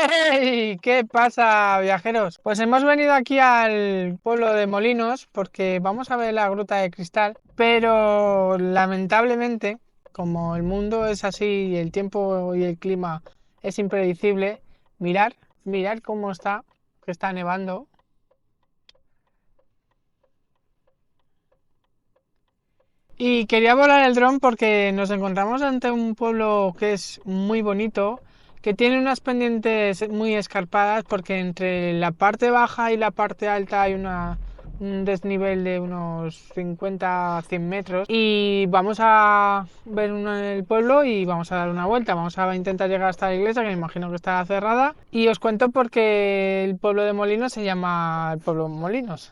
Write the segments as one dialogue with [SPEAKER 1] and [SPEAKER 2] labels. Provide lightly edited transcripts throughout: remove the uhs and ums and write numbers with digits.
[SPEAKER 1] ¡Hey! ¿Qué pasa, viajeros? Pues hemos venido aquí al pueblo de Molinos porque vamos a ver la Gruta de Cristal, pero lamentablemente, como el mundo es así y el tiempo y el clima es impredecible, mirar, mirar cómo está, que está nevando. Y quería volar el dron porque nos encontramos ante un pueblo que es muy bonito, que tiene unas pendientes muy escarpadas porque entre la parte baja y la parte alta hay un desnivel de unos 50 a 100 metros y vamos a ver el pueblo y vamos a dar una vuelta, vamos a intentar llegar hasta la iglesia que me imagino que está cerrada y os cuento porque el pueblo de Molinos se llama el pueblo Molinos.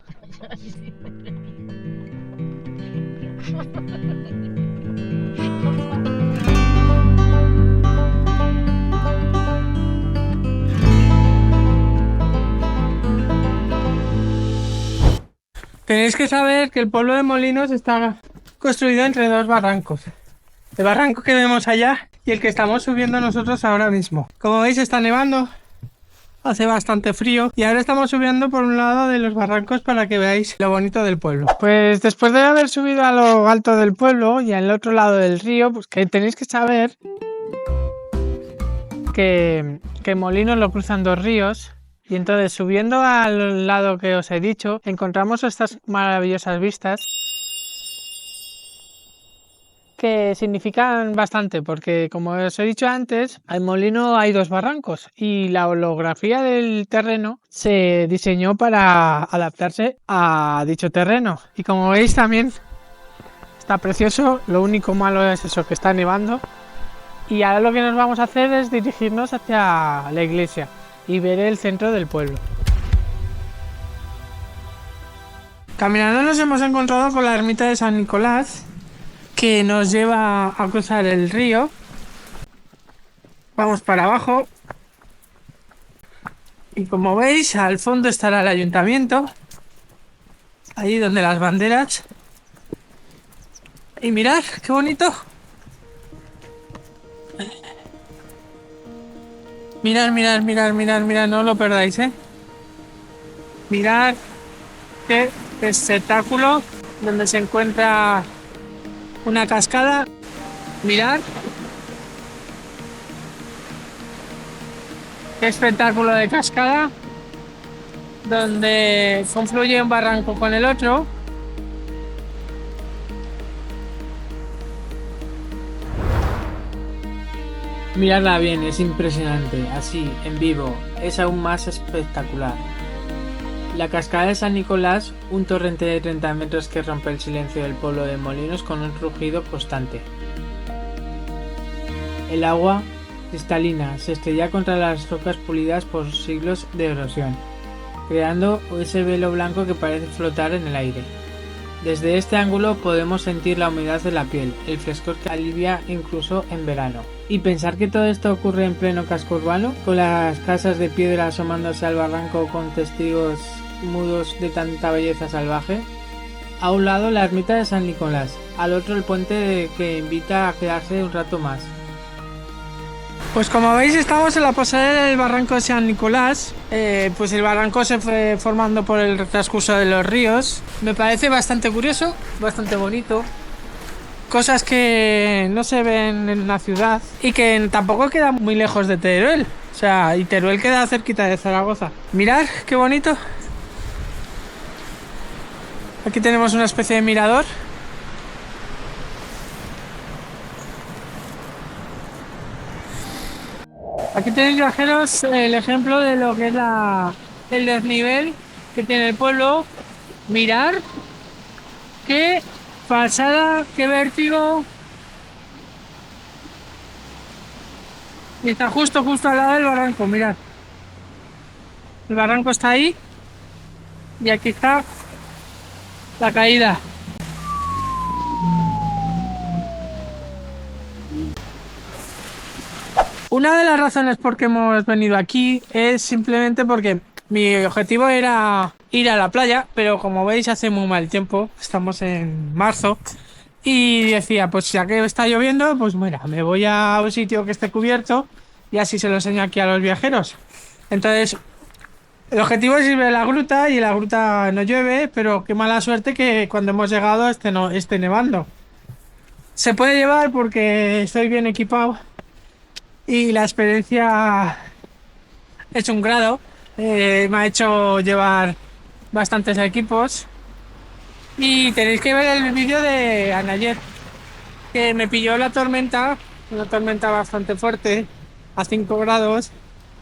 [SPEAKER 1] Tenéis que saber que el pueblo de Molinos está construido entre dos barrancos. El barranco que vemos allá y el que estamos subiendo nosotros ahora mismo. Como veis está nevando, hace bastante frío y ahora estamos subiendo por un lado de los barrancos para que veáis lo bonito del pueblo. Pues después de haber subido a lo alto del pueblo y al otro lado del río, pues que tenéis que saber que Molinos lo cruzan dos ríos. Y entonces subiendo al lado que os he dicho, encontramos estas maravillosas vistas que significan bastante, porque como os he dicho antes, al molino hay dos barrancos y la orografía del terreno se diseñó para adaptarse a dicho terreno. Y como veis también está precioso, lo único malo es eso, que está nevando. Y ahora lo que nos vamos a hacer es dirigirnos hacia la iglesia y ver el centro del pueblo. Caminando nos hemos encontrado con la ermita de San Nicolás, que nos lleva a cruzar el río. Vamos para abajo y como veis al fondo estará el ayuntamiento, ahí donde las banderas. Y mirad qué bonito. Mirad, mirad, mirad, mirad, mirad, no lo perdáis, Mirad qué espectáculo, donde se encuentra una cascada. Mirad qué espectáculo de cascada, donde confluye un barranco con el otro. Miradla bien, es impresionante, así, en vivo, es aún más espectacular. La cascada de San Nicolás, un torrente de 30 metros que rompe el silencio del pueblo de Molinos con un rugido constante. El agua, cristalina, se estrella contra las rocas pulidas por siglos de erosión, creando ese velo blanco que parece flotar en el aire. Desde este ángulo podemos sentir la humedad de la piel, el frescor que alivia incluso en verano. Y pensar que todo esto ocurre en pleno casco urbano, con las casas de piedra asomándose al barranco con testigos mudos de tanta belleza salvaje. A un lado la ermita de San Nicolás, al otro el puente que invita a quedarse un rato más. Pues como veis estamos en la posadera del barranco de San Nicolás. Pues el barranco se fue formando por el transcurso de los ríos. Me parece bastante curioso, bastante bonito. Cosas que no se ven en la ciudad y que tampoco quedan muy lejos de Teruel. O sea, y Teruel queda cerquita de Zaragoza. Mirad qué bonito. Aquí tenemos una especie de mirador. Aquí tenéis, viajeros, el ejemplo de lo que es el desnivel que tiene el pueblo. Mirar qué pasada, qué vértigo. Y está justo al lado del barranco, mirad. El barranco está ahí y aquí está la caída. Una de las razones por qué hemos venido aquí es simplemente porque mi objetivo era ir a la playa, pero como veis hace muy mal tiempo, estamos en marzo, y decía, pues ya que está lloviendo, pues mira, me voy a un sitio que esté cubierto y así se lo enseño aquí a los viajeros. Entonces, el objetivo es ir a la gruta y en la gruta no llueve, pero qué mala suerte que cuando hemos llegado esté nevando. Se puede llevar porque estoy bien equipado y la experiencia es un grado. Me ha hecho llevar bastantes equipos y tenéis que ver el vídeo de Anayer, que me pilló la tormenta, una tormenta bastante fuerte, a 5 grados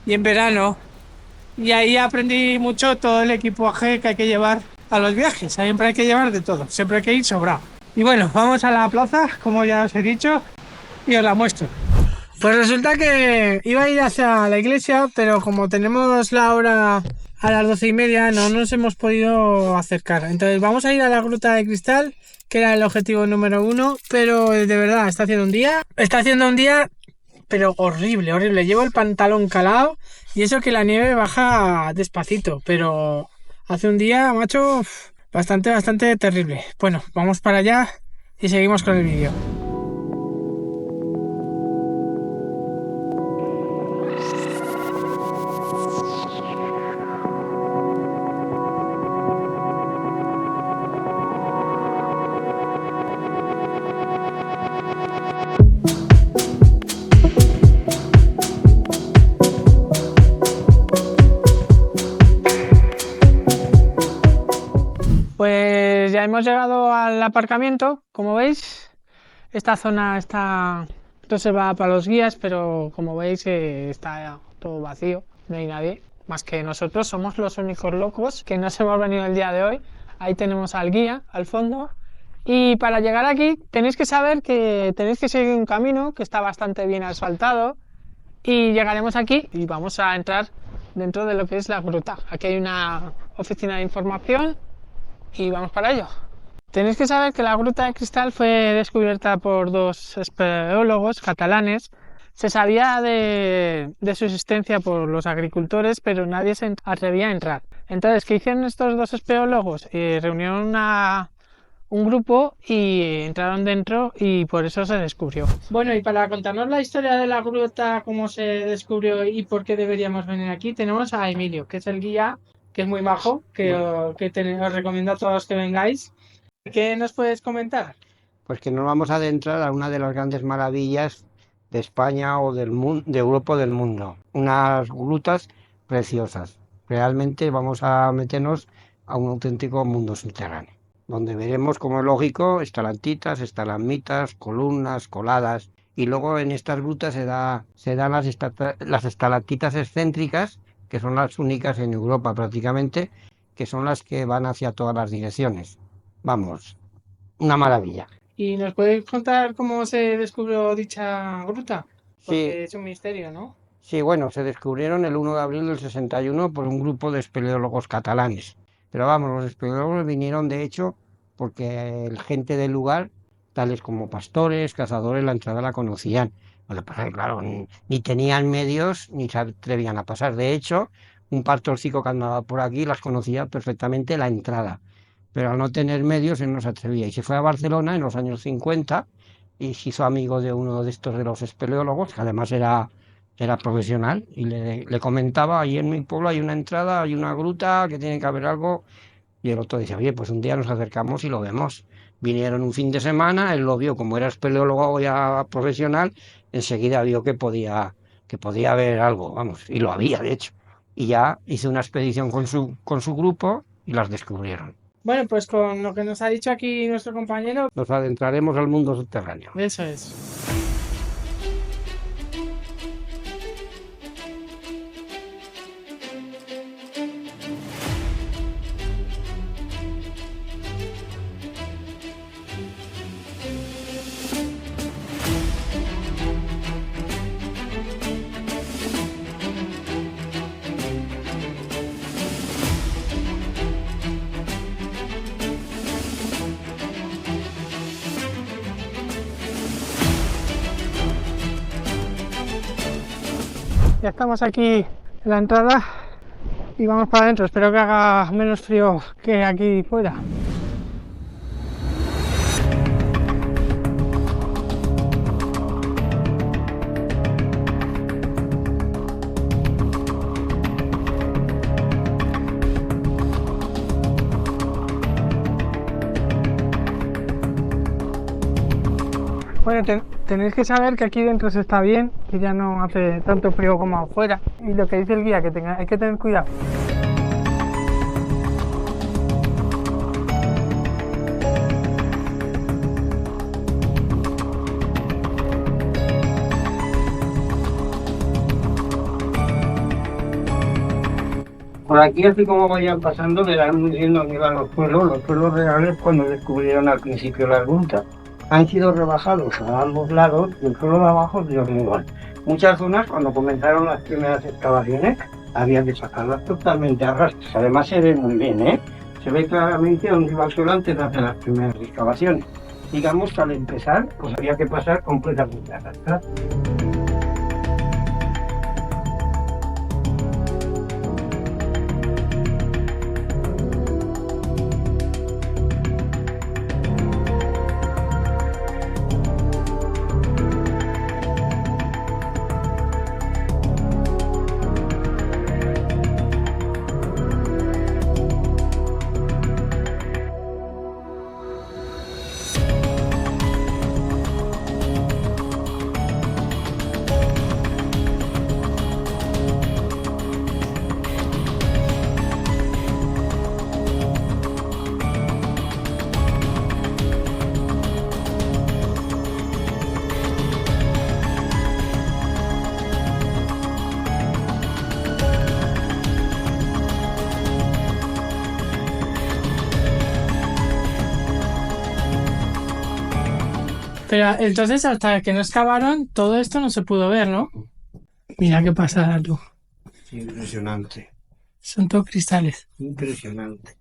[SPEAKER 1] y en verano. Y ahí aprendí mucho todo el equipaje que hay que llevar a los viajes. Siempre hay que llevar de todo, siempre hay que ir sobrado. Y bueno, vamos a la plaza, como ya os he dicho, y os la muestro. Pues resulta que iba a ir hacia la iglesia, pero como tenemos la hora a las 12:30, no nos hemos podido acercar. Entonces vamos a ir a la Gruta de Cristal, que era el objetivo número 1, pero de verdad, está haciendo un día, pero horrible, horrible. Llevo el pantalón calado y eso que la nieve baja despacito, pero hace un día, macho, bastante terrible. Bueno, vamos para allá y seguimos con el vídeo. Pues ya hemos llegado al aparcamiento, como veis. Esta zona está reservada para los guías, pero como veis está todo vacío, no hay nadie, más que nosotros, somos los únicos locos que nos hemos venido el día de hoy. Ahí tenemos al guía, al fondo, y para llegar aquí tenéis que saber que tenéis que seguir un camino que está bastante bien asfaltado y llegaremos aquí y vamos a entrar dentro de lo que es la gruta. Aquí hay una oficina de información y vamos para ello. Tenéis que saber que la Gruta de Cristal fue descubierta por 2 espeleólogos catalanes. Se sabía de su existencia por los agricultores, pero nadie se atrevía a entrar. Entonces, ¿qué hicieron estos 2 espeleólogos? Reunieron un grupo y entraron dentro y por eso se descubrió. Bueno, y para contarnos la historia de la gruta, cómo se descubrió y por qué deberíamos venir aquí, tenemos a Emilio, que es el guía, que es muy majo, os recomiendo a todos que vengáis. ¿Qué nos puedes comentar?
[SPEAKER 2] Pues que nos vamos a adentrar a una de las grandes maravillas de España o del mundo, de Europa o del mundo. Unas grutas preciosas. Realmente vamos a meternos a un auténtico mundo subterráneo, donde veremos, como es lógico, estalactitas, estalagmitas, columnas, coladas. Y luego en estas grutas se dan las estalactitas excéntricas, que son las únicas en Europa prácticamente, que son las que van hacia todas las direcciones. Vamos, una maravilla.
[SPEAKER 1] ¿Y nos puedes contar cómo se descubrió dicha gruta? Porque
[SPEAKER 2] Sí,
[SPEAKER 1] es un misterio, ¿no?
[SPEAKER 2] sí, bueno, se descubrieron el 1 de abril del 61 por un grupo de espeleólogos catalanes. Pero vamos, los espeleólogos vinieron de hecho porque el gente del lugar, tales como pastores, cazadores, la entrada la conocían. Lo que pasa es que, claro, ni tenían medios ni se atrevían a pasar. De hecho, un pastorcico que andaba por aquí las conocía perfectamente la entrada. Pero al no tener medios él no se atrevía. Y se fue a Barcelona en los años 50 y se hizo amigo de uno de estos de los espeleólogos, que además era profesional, y le comentaba, ahí en mi pueblo hay una entrada, hay una gruta, que tiene que haber algo, y el otro dice, oye, pues un día nos acercamos y lo vemos. Vinieron un fin de semana, él lo vio, como era espeleólogo ya profesional, enseguida vio que podía haber algo, vamos, y lo había, de hecho. Y ya hizo una expedición con su grupo y las descubrieron.
[SPEAKER 1] Bueno, pues con lo que nos ha dicho aquí nuestro compañero,
[SPEAKER 2] Nos adentraremos al mundo subterráneo.
[SPEAKER 1] eso es. Ya estamos aquí en la entrada y vamos para adentro. Espero que haga menos frío que aquí fuera. Bueno, tenéis que saber que aquí dentro se está bien, que ya no hace tanto frío como afuera. Y lo que dice el guía, que hay que tener cuidado.
[SPEAKER 2] Por aquí, así como vayan pasando, verán muy bien dónde iban los pueblos reales cuando descubrieron al principio las grutas. Han sido rebajados a ambos lados y el suelo de abajo de hormigón. Muchas zonas, cuando comenzaron las primeras excavaciones, había que sacarlas totalmente a rastros. Además se ve muy bien, ¿eh? Se ve claramente dónde iba el suelo antes de hacer las primeras excavaciones. Digamos que al empezar, pues había que pasar completamente a rastras.
[SPEAKER 1] Pero entonces, hasta que no excavaron, todo esto no se pudo ver, ¿no? Mira qué pasada tú.
[SPEAKER 2] Sí, impresionante.
[SPEAKER 1] Son todos cristales.
[SPEAKER 2] Impresionante.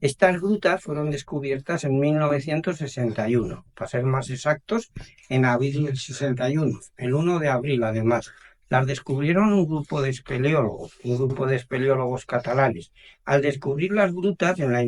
[SPEAKER 2] Estas grutas fueron descubiertas en 1961, para ser más exactos, en abril del 61, el 1 de abril además. Las descubrieron un grupo de espeleólogos catalanes. Al descubrir las grutas, en la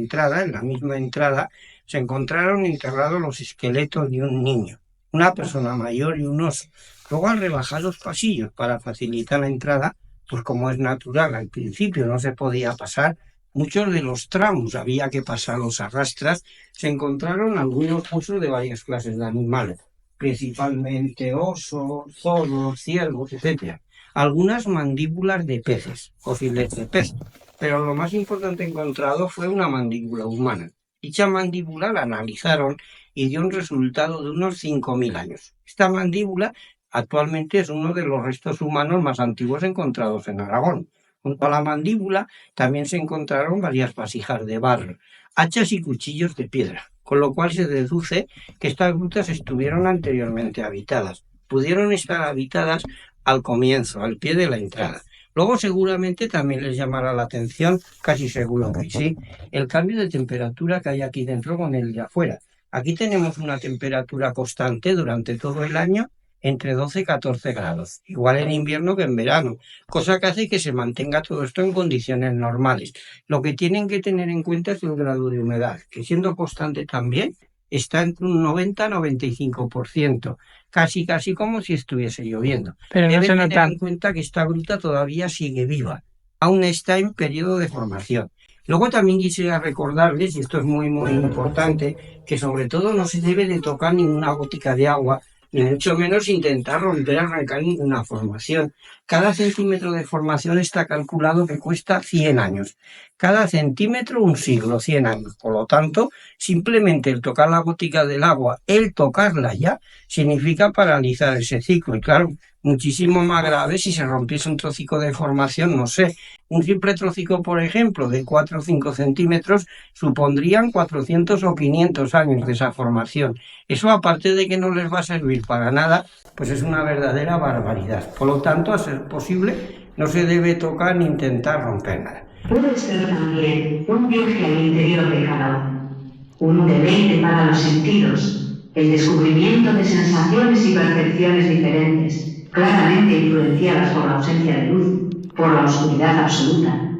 [SPEAKER 2] misma entrada, se encontraron enterrados los esqueletos de un niño, una persona mayor y un oso. Luego, al rebajar los pasillos para facilitar la entrada, pues como es natural, al principio no se podía pasar, muchos de los tramos había que pasarlos a rastras, se encontraron algunos huesos de varias clases de animales, principalmente osos, zorros, ciervos, etc. Algunas mandíbulas de peces, fósiles de pez, pero lo más importante encontrado fue una mandíbula humana. Dicha mandíbula la analizaron y dio un resultado de unos 5.000 años. Esta mandíbula actualmente es uno de los restos humanos más antiguos encontrados en Aragón. Junto a la mandíbula también se encontraron varias vasijas de barro, hachas y cuchillos de piedra, con lo cual se deduce que estas grutas estuvieron anteriormente habitadas. Pudieron estar habitadas al comienzo, al pie de la entrada. Luego seguramente también les llamará la atención, casi seguro que sí, el cambio de temperatura que hay aquí dentro con el de afuera. Aquí tenemos una temperatura constante durante todo el año entre 12 y 14 grados, igual en invierno que en verano, cosa que hace que se mantenga todo esto en condiciones normales. Lo que tienen que tener en cuenta es el grado de humedad, que siendo constante también está entre un 90-95%, casi como si estuviese lloviendo.
[SPEAKER 1] Pero no
[SPEAKER 2] Deben
[SPEAKER 1] se
[SPEAKER 2] tener
[SPEAKER 1] notan.
[SPEAKER 2] en cuenta que esta gruta todavía sigue viva, aún está en periodo de formación. Luego también quisiera recordarles, y esto es muy importante, que sobre todo no se debe de tocar ninguna gotica de agua, ni mucho menos intentar romper, arrancar ninguna formación. Cada centímetro de formación está calculado que cuesta 100 años. Cada centímetro un siglo, 100 años. Por lo tanto, simplemente el tocar la gotica del agua, el tocarla ya, significa paralizar ese ciclo. Y claro, muchísimo más grave si se rompiese un trocico de formación, no sé. Un simple trocico, por ejemplo, de 4 o 5 centímetros, supondrían 400 o 500 años de esa formación. Eso, aparte de que no les va a servir para nada, pues es una verdadera barbaridad. Por lo tanto, a ser posible, no se debe tocar ni intentar romper nada.
[SPEAKER 3] Puede ser también un viaje al interior de cada uno, un deleite para los sentidos, el descubrimiento de sensaciones y percepciones diferentes, claramente influenciadas por la ausencia de luz, por la oscuridad absoluta.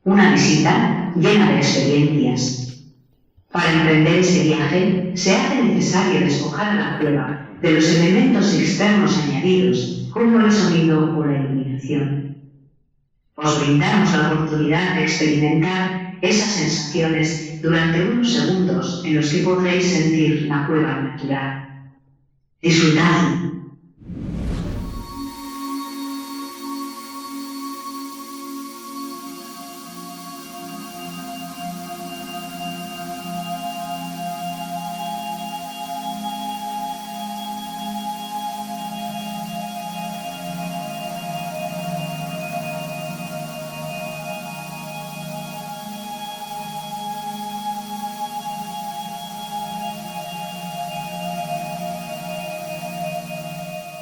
[SPEAKER 3] Una visita llena de experiencias. Para emprender ese viaje, se hace necesario despojar a la prueba de los elementos externos añadidos, como el sonido o la iluminación. Os brindamos la oportunidad de experimentar esas sensaciones durante unos segundos en los que podréis sentir la cueva natural. Disfrutad.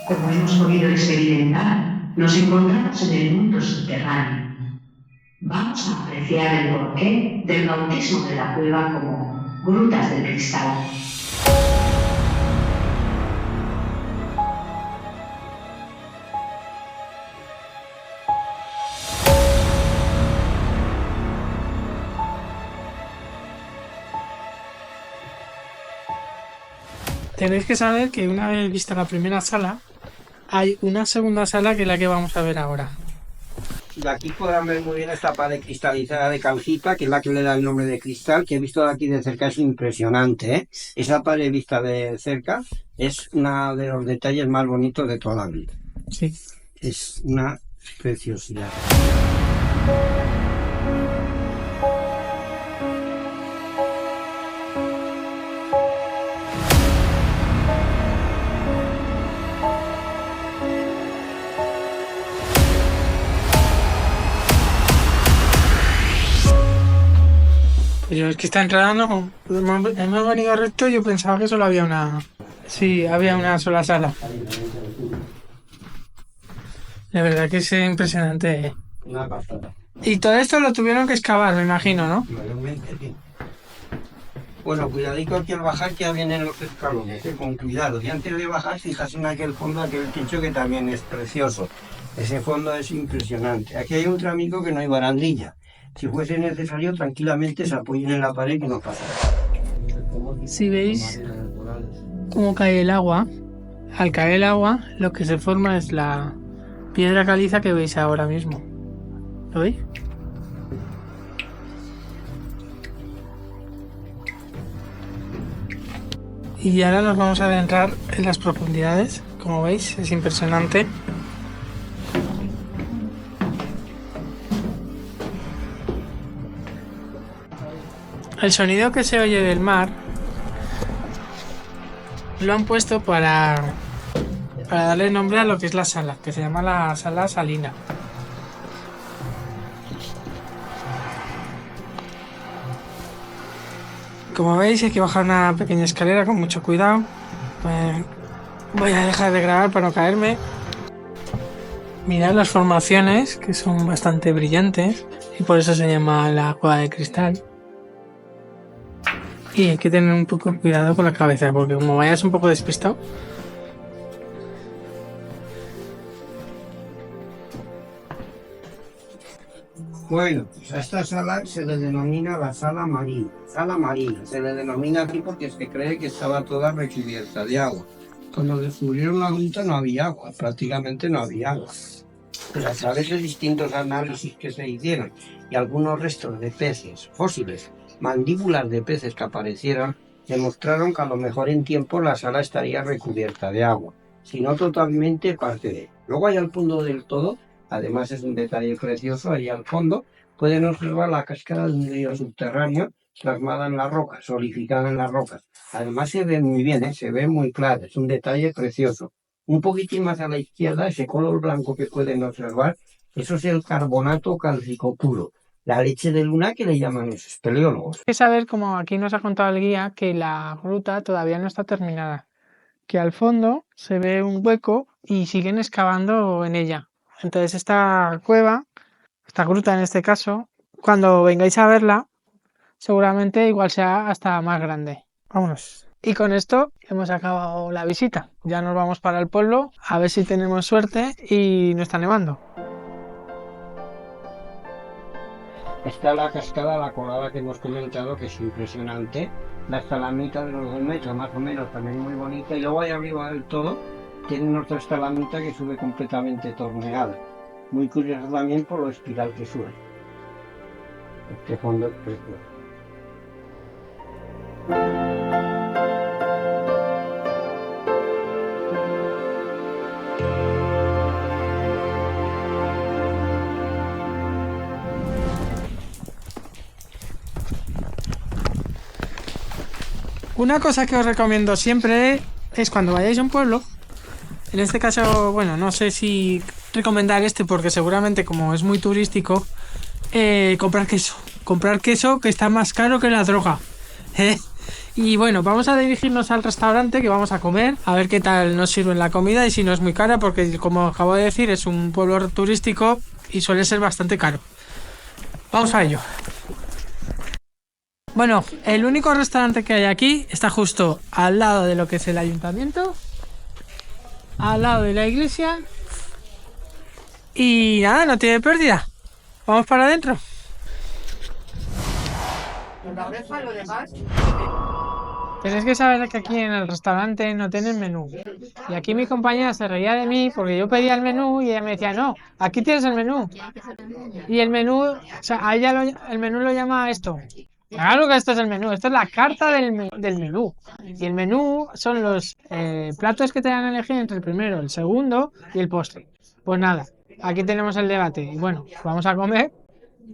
[SPEAKER 3] Como hemos podido experimentar, nos encontramos en el mundo subterráneo. Vamos a apreciar el porqué del bautismo de la cueva como grutas del cristal.
[SPEAKER 1] Tenéis que saber que una vez vista la primera sala, hay una segunda sala que es la que vamos a ver ahora.
[SPEAKER 2] De aquí podrán ver muy bien esta pared cristalizada de calcita, que es la que le da el nombre de cristal, que he visto de aquí de cerca es impresionante, ¿eh? Esa pared vista de cerca es uno de los detalles más bonitos de toda la vida.
[SPEAKER 1] Sí.
[SPEAKER 2] Es una preciosidad.
[SPEAKER 1] Pero es que esta entrada no. Hemos venido recto y yo pensaba que solo había una. Sí, había una sola sala. La verdad que es impresionante.
[SPEAKER 2] Una pasada.
[SPEAKER 1] Y todo esto lo tuvieron que excavar, me imagino, ¿no?
[SPEAKER 2] Mayormente, sí. Bueno, cuidadico aquí al bajar que ya vienen los escalones, con cuidado. Y antes de bajar, fijarse en aquel fondo, aquel techo que también es precioso. Ese fondo es impresionante. Aquí hay un tramico que no hay barandilla. Si fuese necesario, tranquilamente se apoyen en la pared y no pasa nada.
[SPEAKER 1] Si veis cómo cae el agua, al caer el agua, lo que se forma es la piedra caliza que veis ahora mismo. ¿Lo veis? Y ahora nos vamos a adentrar en las profundidades. Como veis, es impresionante. El sonido que se oye del mar lo han puesto para darle nombre a lo que es la sala, que se llama la sala salina. Como veis, hay que bajar una pequeña escalera con mucho cuidado. Voy a dejar de grabar para no caerme. Mirad las formaciones, que son bastante brillantes, y por eso se llama la cueva de cristal. Y hay que tener un poco de cuidado con la cabeza, porque como vayas un poco despistado.
[SPEAKER 2] Bueno, pues a esta sala se le denomina la sala marina. Sala marina. Se le denomina así porque se cree que estaba toda recubierta de agua. Cuando descubrieron la gruta no había agua, prácticamente no había agua. Pero a través de distintos análisis que se hicieron y algunos restos de peces fósiles, mandíbulas de peces que aparecieron, demostraron que a lo mejor en tiempo la sala estaría recubierta de agua, si no totalmente parte de ella. Luego allá al fondo del todo, además es un detalle precioso, ahí al fondo pueden observar la cascada de un río subterráneo plasmada en las rocas, solidificada en las rocas. Además se ve muy bien, se ve muy claro, es un detalle precioso. Un poquitín más a la izquierda, ese color blanco que pueden observar, eso es el carbonato cálcico puro, la leche de luna que le llaman los espeleólogos.
[SPEAKER 1] Hay que saber, como aquí nos ha contado el guía, que la gruta todavía no está terminada, que al fondo se ve un hueco y siguen excavando en ella. Entonces esta cueva, esta gruta en este caso, cuando vengáis a verla, seguramente igual sea hasta más grande. Vámonos. Y con esto hemos acabado la visita. Ya nos vamos para el pueblo, a ver si tenemos suerte y no está nevando.
[SPEAKER 2] Está la cascada, la colada que hemos comentado, que es impresionante. La estalamita de los 2 metros, más o menos, también muy bonita. Y luego ahí arriba del todo tienen otra estalamita que sube completamente torneada. Muy curiosa también por lo espiral que sube. Este fondo es precioso.
[SPEAKER 1] Una cosa que os recomiendo siempre es cuando vayáis a un pueblo, en este caso, bueno, no sé si recomendar este porque seguramente como es muy turístico, comprar queso. Comprar queso que está más caro que la droga. Y bueno, vamos a dirigirnos al restaurante que vamos a comer, a ver qué tal nos sirven la comida y si no es muy cara porque como acabo de decir es un pueblo turístico y suele ser bastante caro. Vamos a ello. Bueno, el único restaurante que hay aquí está justo al lado de lo que es el ayuntamiento, al lado de la iglesia y nada, no tiene pérdida. Vamos para adentro. Tenéis que saber que aquí en el restaurante no tienen menú. Y aquí mi compañera se reía de mí porque yo pedía el menú y ella me decía, no, aquí tienes el menú. Y el menú, o sea, a ella el menú lo llama esto. Claro que esto es el menú, esto es la carta del menú. Y el menú son los platos que te dan a elegir entre el primero, el segundo y el postre. Pues nada, aquí tenemos el debate. Y bueno, vamos a comer.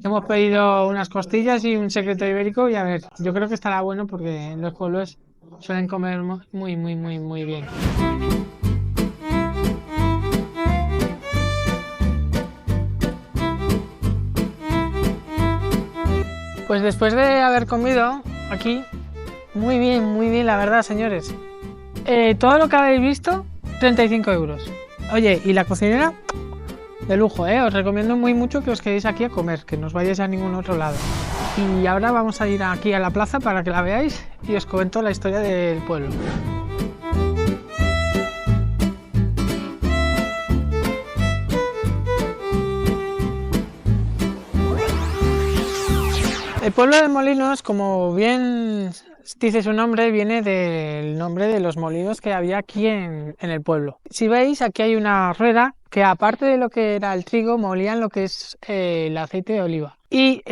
[SPEAKER 1] Hemos pedido unas costillas y un secreto ibérico y a ver, yo creo que estará bueno porque en los pueblos suelen comer muy bien. Pues después de haber comido aquí, muy bien, la verdad, señores. Todo lo que habéis visto, 35 euros. Oye, y la cocinera, de lujo, os recomiendo muy mucho que os quedéis aquí a comer, que no os vayáis a ningún otro lado. Y ahora vamos a ir aquí a la plaza para que la veáis y os cuento la historia del pueblo. El pueblo de Molinos, como bien dice su nombre, viene del nombre de los molinos que había aquí en el pueblo. Si veis, aquí hay una rueda que aparte de lo que era el trigo, molían lo que es el aceite de oliva. Y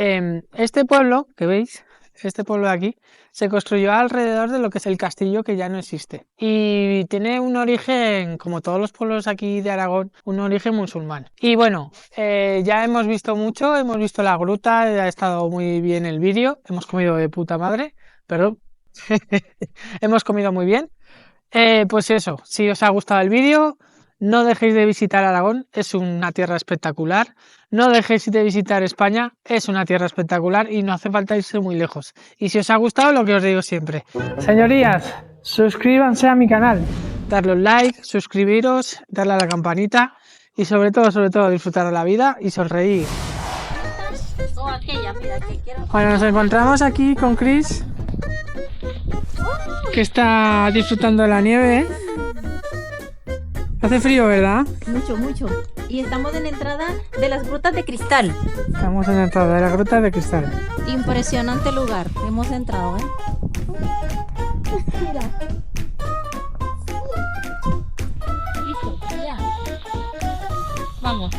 [SPEAKER 1] este pueblo, que veis, este pueblo de aquí, se construyó alrededor de lo que es el castillo que ya no existe. Y tiene un origen, como todos los pueblos aquí de Aragón, un origen musulmán. Y bueno, ya hemos visto mucho, hemos visto la gruta, ha estado muy bien el vídeo, hemos comido de puta madre, perdón, hemos comido muy bien. Pues eso, si os ha gustado el vídeo, no dejéis de visitar Aragón, es una tierra espectacular. No dejéis de visitar España, es una tierra espectacular y no hace falta irse muy lejos. Y si os ha gustado, lo que os digo siempre. Señorías, suscríbanse a mi canal, darle un like, suscribiros, darle a la campanita y sobre todo, disfrutar de la vida y sonreír. Bueno, nos encontramos aquí con Chris, que está disfrutando de la nieve, Hace frío, ¿verdad?
[SPEAKER 4] Mucho. Y estamos en la entrada de las Grutas de Cristal.
[SPEAKER 1] Estamos en la entrada de la Gruta de Cristal.
[SPEAKER 4] Impresionante lugar. Hemos entrado, Mira. Listo, ya. Vamos.